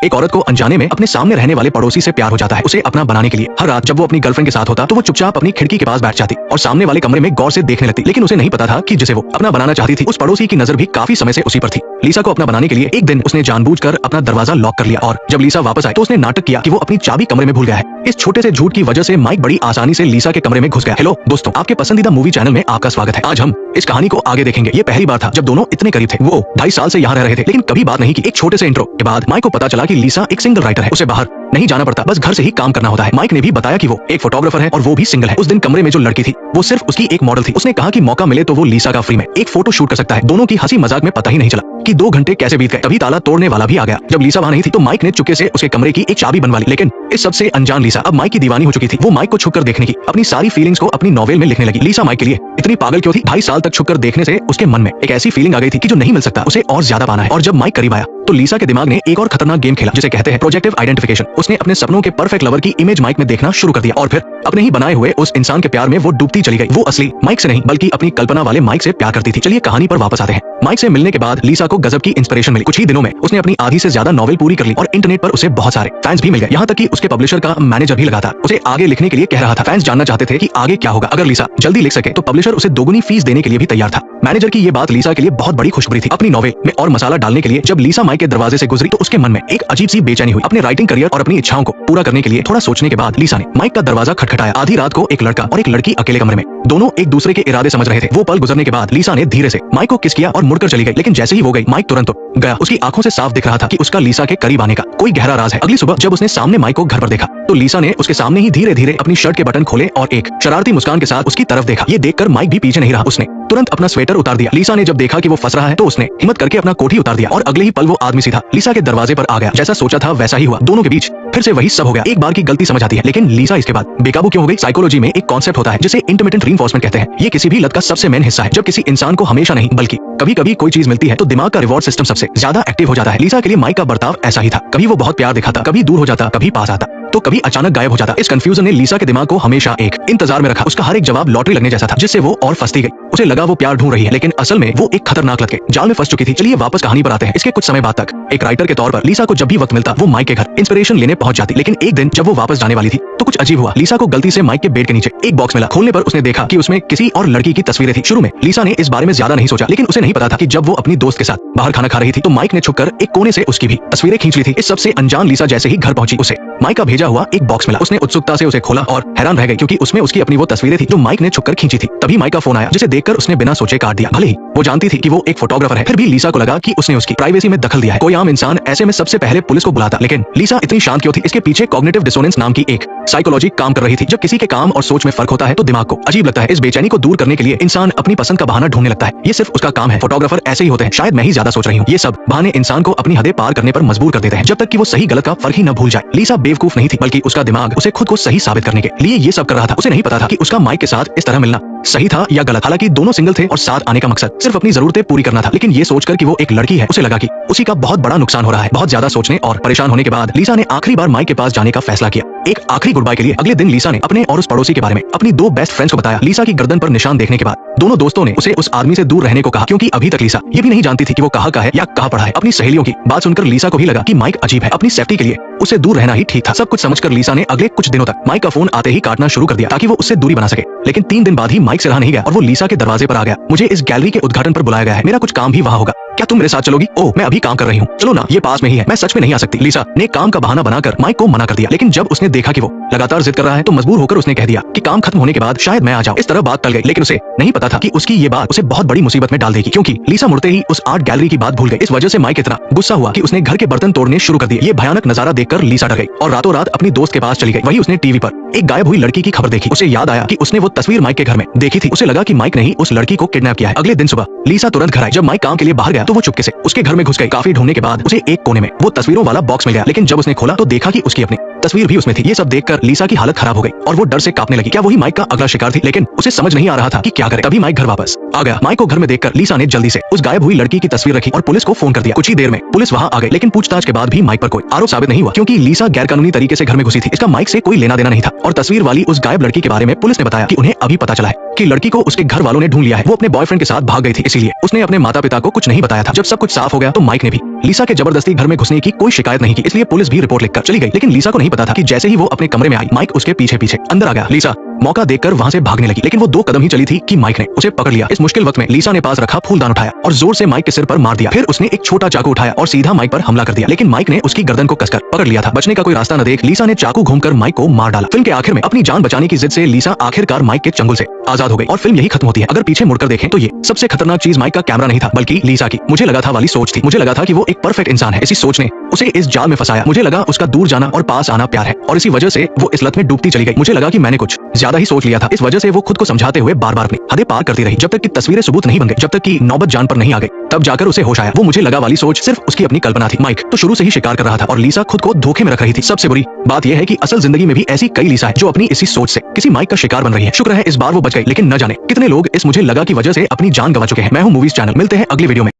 एक औरत को अनजाने में अपने सामने रहने वाले पड़ोसी से प्यार हो जाता है उसे अपना बनाने के लिए। हर रात जब वो अपनी गर्लफ्रेंड के साथ होता तो वो चुपचाप अपनी खिड़की के पास बैठ जाती और सामने वाले कमरे में गौर से देखने लगती। लेकिन उसे नहीं पता था कि जिसे वो अपना बनाना चाहती थी उस पड़ोसी की नजर भी काफी समय से उसी पर थी। लीसा को अपना बनाने के लिए एक दिन उसने जानबूझकर अपना दरवाजा लॉक कर लिया और जब लीसा वापस आई तो उसने नाटक किया कि वो अपनी चाबी कमरे में भूल गया है। इस छोटे से झूठ की वजह से माइक बड़ी आसानी से लीसा के कमरे में घुस गया। हेलो दोस्तों, आपके पसंदीदा मूवी चैनल में आपका स्वागत है। आज हम इस कहानी को आगे देखेंगे। ये पहली बार था जब दोनों इतने करीब थे। वो 2.5 साल से यहाँ रह रहे थे लेकिन कभी बात नहीं की। एक छोटे से इंट्रो के बाद माइक को पता चला कि लीसा एक सिंगल राइटर है। उसे बाहर नहीं जाना पड़ता, बस घर से ही काम करना होता है। माइक ने भी बताया कि वो एक फोटोग्राफर है और वो भी सिंगल है। उस दिन कमरे में जो लड़की थी वो सिर्फ उसकी एक मॉडल थी। उसने कहा कि मौका मिले तो वो लीसा का फ्री में एक फोटो शूट कर सकता है। दोनों की हंसी मजाक में पता ही नहीं चला कि 2 घंटे कैसे बीत गए। तभी ताला तोड़ने वाला भी आ गया। जब लीसा वहाँ नहीं थी तो माइक ने चुपके से उसके कमरे की एक चाबी बनवा ली। लेकिन इस सबसे अनजान लीसा अब माइक की दीवानी हो चुकी थी। वो माइक को छुपकर देखने की अपनी सारी फीलिंग्स को अपनी नॉवेल में लिखने लगी। लीसा माइक के लिए इतनी पागल क्यों थी? 2.5 साल तक छुपकर देखने से उसके मन में एक ऐसी फीलिंग आ गई थी कि जो नहीं मिल सकता, उसे और ज्यादा पाना है। और जब माइक करीब आया तो लीसा के दिमाग ने एक और खतरनाक गेम खेला जिसे कहते हैं प्रोजेक्टिव आइडेंटिफिकेशन। उसने अपने सपनों के परफेक्ट लवर की इमेज माइक में देखना शुरू कर दिया और फिर अपने ही बनाए हुए उस इंसान के प्यार में वो डूबती चली गई। वो असली माइक से नहीं बल्कि अपनी कल्पना वाले माइक से प्यार करती थी। चलिए कहानी पर वापस आते हैं। माइक से मिलने के बाद लीसा को गजब की इंस्पिरेशन मिली। कुछ ही दिनों में उसने अपनी आधी से ज्यादा नॉवेल पूरी कर ली और इंटरनेट पर उसे बहुत सारे फैंस भी मिल गए। यहाँ तक कि उसके पब्लिशर का मैनेजर भी लगा था उसे आगे लिखने के लिए कह रहा था। फैंस जानना चाहते थे कि आगे क्या होगा। अगर लीसा जल्दी लिख सके तो पब्लिशर उसे दोगुनी फीस देने के लिए भी तैयार था। मैनेजर की ये बात लीसा के लिए बहुत बड़ी खुशखबरी थी। अपनी नॉवेल में और मसाला डालने के लिए जब लीसा माइक के दरवाजे से गुजरी तो उसके मन में एक अजीब सी बेचैनी हुई। अपने राइटिंग करियर और अपनी इच्छाओं को पूरा करने के लिए थोड़ा सोचने के बाद लीसा ने माइक का दरवाजा खटखटाया। आधी रात को एक लड़का और एक लड़की अकेले कमरे में, दोनों एक दूसरे के इरादे समझ रहे थे। वो पल गुजरने के बाद लीसा ने धीरे से माइक को किस किया और मुड़कर चली गई। लेकिन जैसे ही वो गई माइक तुरंत गया। उसकी आंखों से साफ दिख रहा था कि उसका लीसा के करीब आने का कोई गहरा राज है। अगली सुबह जब उसने सामने माइक को घर पर देखा तो लीसा ने उसके सामने ही धीरे धीरे अपनी शर्ट के बटन खोले और एक शरारती मुस्कान के साथ उसकी तरफ देखा। ये देखकर माइक भी पीछे नहीं रहा। उसने तुरंत अपना स्वेटर उतार दिया। लीसा ने जब देखा कि वो फंस रहा है तो उसने हिम्मत करके अपना कोट ही उतार दिया और अगले ही पल वो आदमी सीधा लीसा के दरवाजे पर आ गया। जैसा सोचा था वैसा ही हुआ। दोनों के बीच फिर से वही सब हो गया। एक बार की गलती समझ आती है लेकिन लीसा इसके बाद बेकाबू क्यों हो गई? साइकोलॉजी में एक कॉन्सेप्ट होता है जिसे इंटरमिटेंट रीइंफोर्समेंट कहते हैं। ये किसी भी लत का सबसे मेन हिस्सा है। जब किसी इंसान को हमेशा नहीं बल्कि कभी कभी कोई चीज मिलती है तो दिमाग का रिवॉर्ड सिस्टम सबसे ज्यादा एक्टिव हो जाता है। लीसा के लिए माइक का बर्ताव ऐसा ही था। कभी वो बहुत प्यार दिखाता, कभी दूर हो जाता, कभी पास आता तो कभी अचानक गायब हो जाता। इस कंफ्यूजन ने लीसा के दिमाग को हमेशा एक इंतजार में रखा। उसका हर एक जवाब लॉटरी लगने जैसा था जिससे वो और फंसती गई। उसे लगा वो प्यार ढूंढ रही है लेकिन असल में वो एक खतरनाक लत के जाल में फंस चुकी थी। चलिए वापस कहानी पर आते हैं। इसके कुछ समय बाद तक एक राइटर के तौर पर लीसा को जब भी वक्त मिलता वो माइक के घर इंस्पिरेशन लेने पहुंच जाती। लेकिन एक दिन जब वो वापस जाने वाली थी तो कुछ अजीब हुआ। लीसा को गलती से माइक के बेड के नीचे एक बॉक्स मिला। खोलने पर उसने देखा कि उसमें किसी और लड़की की तस्वीरें थी। शुरू में लीसा ने इस बारे में ज्यादा नहीं सोचा लेकिन उसे नहीं पता था कि जब वो अपनी दोस्त के साथ बाहर खाना खा रही थी तो माइक ने छुपकर एक कोने से उसकी भी तस्वीरें खींच ली थी। इस सबसे अनजान लीसा जैसे ही घर पहुंची उसे माइक का भेजा हुआ एक बॉक्स मिला। उसने उत्सुकता से उसे खोला और हैरान रह गई क्योंकि उसमें उसकी अपनी वो तस्वीरें थी जो माइक ने छुपकर खींची थी। तभी माइक का फोन आया जिसे देखकर उसने बिना सोचे काट दिया। भले ही वो जानती थी कि वो एक फोटोग्राफर है फिर भी लीसा को लगा कि उसने उसकी प्राइवेसी में दखल दिया है। कोई आम इंसान ऐसे में सबसे पहले पुलिस को बुलाता। लेकिन लीसा इतनी शांत क्यों थी? इसके पीछे कॉग्निटिव डिसोनेंस नाम की एक साइकोलॉजी काम कर रही थी। जब किसी के काम और सोच में फर्क होता है तो दिमाग को अजीब लगता है। इस बेचैनी को दूर करने के लिए इंसान अपनी पसंद का बहाना ढूंढने लगता है। ये सिर्फ उसका काम है। फोटोग्राफर ऐसे ही होते हैं। शायद मैं ही ज्यादा सोच रही हूँ। ये सब बहाने इंसान को अपनी हदें पार करने पर मजबूर कर देते हैं जब तक कि वो सही गलत का फर्क ही न भूल जाए। लीसा बेवकूफ नहीं थी बल्कि उसका दिमाग उसे खुद को सही साबित करने के लिए ये सब कर रहा था। उसे नहीं पता था कि उसका माइक के साथ इस तरह मिलना सही था या गलत। हालांकि दोनों सिंगल थे और साथ आने का मकसद सिर्फ अपनी जरूरतें पूरी करना था। लेकिन ये सोचकर कि वो एक लड़की है उसे लगा कि उसी का बहुत बड़ा नुकसान हो रहा है। बहुत ज्यादा सोचने और परेशान होने के बाद लीसा ने आखिरी बार माइक के पास जाने का फैसला किया। एक आखिरी गुड बाय के लिए। अगले दिन लीसा ने अपने और उस पड़ोसी के बारे में अपनी 2 बेस्ट फ्रेंड्स को बताया। लीसा की गर्दन पर निशान देखने के बाद दोनों दोस्तों ने उसे उस आदमी से दूर रहने को कहा क्योंकि अभी तक लीसा ये भी नहीं जानती थी कि वो कहाँ का है या कहाँ पढ़ा है। अपनी सहेलियों की बात सुनकर लीसा को भी लगा कि माइक अजीब है। अपनी सेफ्टी के लिए उसे दूर रहना ही ठीक था। सब कुछ समझकर लीसा ने अगले कुछ दिनों तक माइक का फोन आते ही काटना शुरू कर दिया ताकि वो उससे दूरी बना सके। लेकिन 3 दिन बाद ही माइक से रहा नहीं गया और वो लीसा के दरवाजे पर आ गया। मुझे इस गैलरी के उद्घाटन पर बुलाया गया है। मेरा कुछ काम भी वहाँ होगा। क्या तुम मेरे साथ चलोगी? ओह मैं अभी काम कर रही हूँ। चलो ना, ये पास में ही है। मैं सच में नहीं आ सकती। लीसा ने काम का बहाना बनाकर माइक को मना कर दिया। लेकिन जब उसने देखा कि वो लगातार जिद कर रहा है तो मजबूर होकर उसने कह दिया कि काम खत्म होने के बाद शायद मैं आ जाऊँ। इस तरह बात टल गई। लेकिन उसे नहीं पता था कि उसकी ये बात उसे बहुत बड़ी मुसीबत में डाल देगी क्योंकि लीसा मुड़ते ही उस आर्ट गैलरी की बात भूल गई। इस वजह से माइक इतना गुस्सा हुआ कि उसने घर के बर्तन तोड़ने शुरू कर दिए। ये भयानक नजारा देखकर लीसा डर गई और रातों रात अपनी दोस्त के पास चली गई। वही उसने टीवी पर एक गायब हुई लड़की की खबर देखी। उसे याद आया कि उसने वो तस्वीर माइक के घर में देखी थी। उसे लगा कि माइक ने ही उस लड़की को किडनैप किया है। अगले दिन सुबह लीसा तुरंत घर आई। जब माइक काम के लिए बाहर गया तो वो चुपके से उसके घर में घुस गई। काफी ढूंढने के बाद उसे एक कोने में वो तस्वीरों वाला बॉक्स मिल गया। लेकिन जब उसने खोला तो देखा कि उसकी अपनी तस्वीर भी उसमें थी। ये सब देखकर लीसा की हालत खराब हो गई और वो डर से कांपने लगी। क्या वही माइक का अगला शिकार थी? लेकिन उसे समझ नहीं आ रहा था कि क्या करे। तभी माइक घर वापस आ गया। माइक को घर में देखकर लीसा ने जल्दी से उस गायब हुई लड़की की तस्वीर रखी और पुलिस को फोन कर दिया। कुछ ही देर में पुलिस वहां आ गई। लेकिन पूछताछ के बाद भी माइक पर कोई आरोप साबित नहीं हुआ क्योंकि लीसा गैरकानूनी तरीके से घर में घुसी थी। इसका माइक से कोई लेना देना नहीं था। और तस्वीर वाली उस गायब लड़की के बारे में पुलिस ने बताया कि उन्हें अभी पता चला है कि लड़की को उसके घर वालों ने ढूंढ लिया है, वो अपने बॉयफ्रेंड के साथ भाग गई थी, इसीलिए उसने अपने माता पिता को कुछ नहीं बताया था। जब सब कुछ साफ हो गया तो माइक ने भी लीसा के जबरदस्ती घर में घुसने की कोई शिकायत नहीं की, इसलिए पुलिस भी रिपोर्ट लिखकर चली गई। लेकिन लीसा को नहीं पता था कि जैसे ही वो अपने कमरे में आई, माइक उसके पीछे पीछे अंदर आ गया। लीसा मौका देखकर वहां से भागने लगी, लेकिन वो 2 कदम ही चली थी कि माइक ने उसे पकड़ लिया। इस मुश्किल वक्त में लीसा ने पास रखा फूलदान उठाया और जोर से माइक के सिर पर मार दिया। फिर उसने एक छोटा चाकू उठाया और सीधा माइक पर हमला कर दिया, लेकिन माइक ने उसकी गर्दन को कसकर पकड़ लिया था। बचने का कोई रास्ता न देख लीसा ने चाकू घूमकर माइक को मार डाला। फिल्म के आखिर में अपनी जान बचाने की जिद से लीसा आखिरकार माइक के चंगुल से आजाद हो गई और फिल्म यही खत्म होती है। अगर पीछे मुड़कर देखें तो ये सबसे खतरनाक चीज माइक का कैमरा नहीं था, बल्कि लीसा की मुझे लगा था वाली सोच थी। मुझे लगा था कि वो एक परफेक्ट इंसान है, इसी सोच ने उसे इस जाल में फंसाया। मुझे लगा उसका दूर जाना और पास आना प्यार है और इसी वजह से वो इस लत में डूबती चली गई। मुझे लगा कि मैंने कुछ ज्यादा ही सोच लिया था। इस वजह से वो खुद को समझाते हुए बार बार अपनी हदें पार करती रही, जब तक कि तस्वीरें सबूत नहीं बन गई, जब तक कि नौबत जान पर नहीं आ गई, तब जाकर उसे होश आया। वो मुझे लगा वाली सोच सिर्फ उसकी अपनी कल्पना थी। माइक तो शुरू से ही शिकार कर रहा था और लीसा खुद को धोखे में रख रही थी। सबसे बुरी बात यह है कि असल जिंदगी में भी ऐसी कई लीसा है जो अपनी इसी सोच से किसी माइक का शिकार बन रही है। शुक्र है इस बार वो बच गई, लेकिन न जाने कितने लोग इस मुझे लगा की वजह से अपनी जान गंवा चुके हैं। मैं हूं मूवीज चैनल, मिलते हैं अगली वीडियो में।